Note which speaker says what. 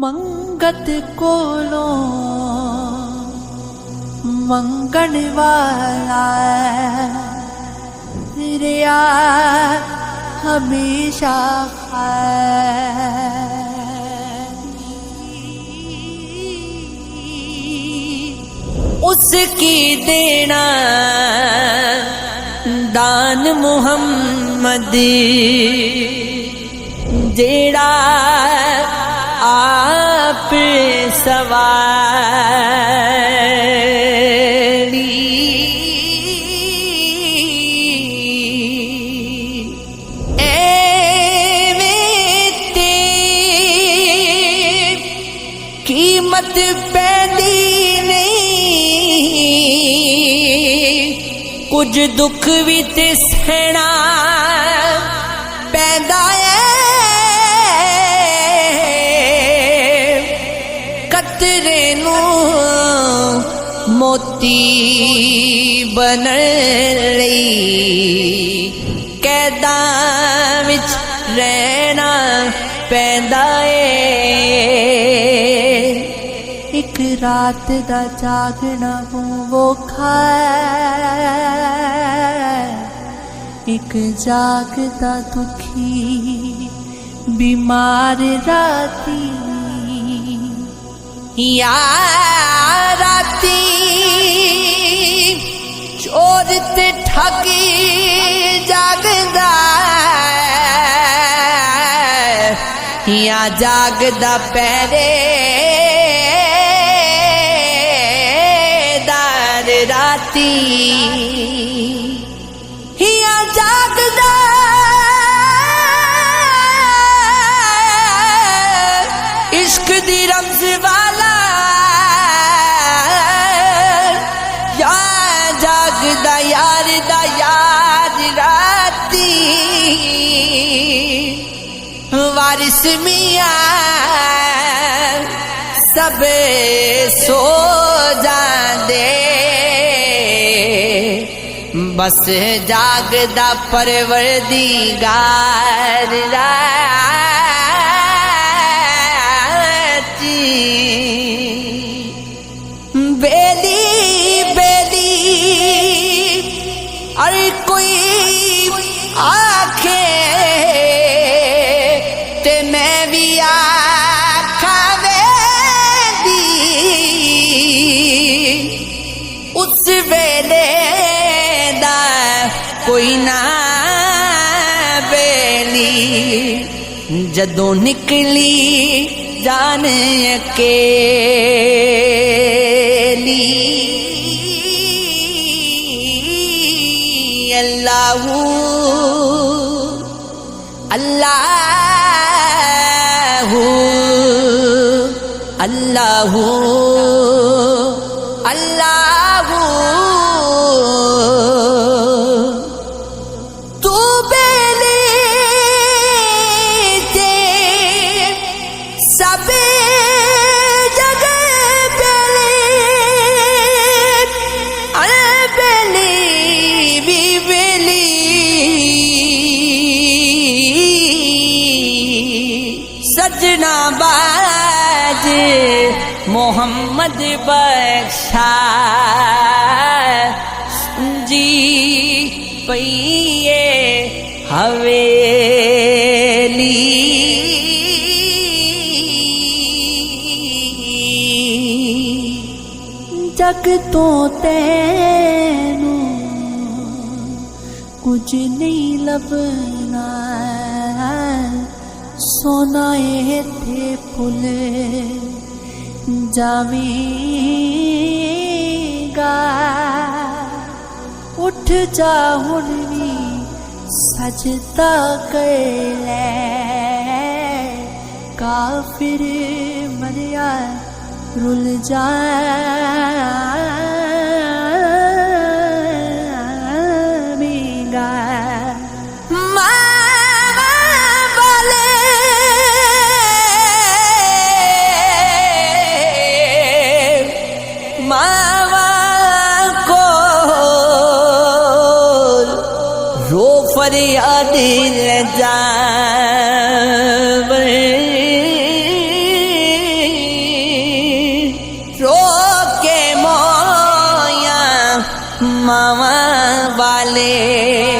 Speaker 1: मंगत कोलो मंगण वाला रिया हमेशा उसकी देना दान मुहम्मद जेड़ा आप सवारी एवेते कीमत पैदी नहीं कुछ दुख भी ते सहना पैदा मोती बनण लई कैदां विच रहना पैंदा ए एक रात दा जागना वोखा एक जागदा दुखी बीमार राती या राती चोर ते ठगी जागदा या जागदा पहरेदार राती या जागदा इश्क दी रमज वाला या जागदा यार दा यार राती वारिस मियां सब सो जांदे बस जागदा परवरदिगार बेली बेली अरे कोई आखे ते मैं भी आखा वेदी उस वेले दा कोई ना बेली जदों निकली जान अकेली अल्लाहू अल्लाहू अल्लाहू अल्लाहू तू बेली ते सब जगह बेली अरे बेली भी बेली सजना बाज मोहम्मद बख्शा जी पइए हवेली जग तो तैनू कुछ नहीं लभना सोना थे फुल जावेगा उठ जा हुण भी सजदा कर ले काफिर मरिया रुल जावेगा मावा को रो फरियाद ले जावे मामा वाले।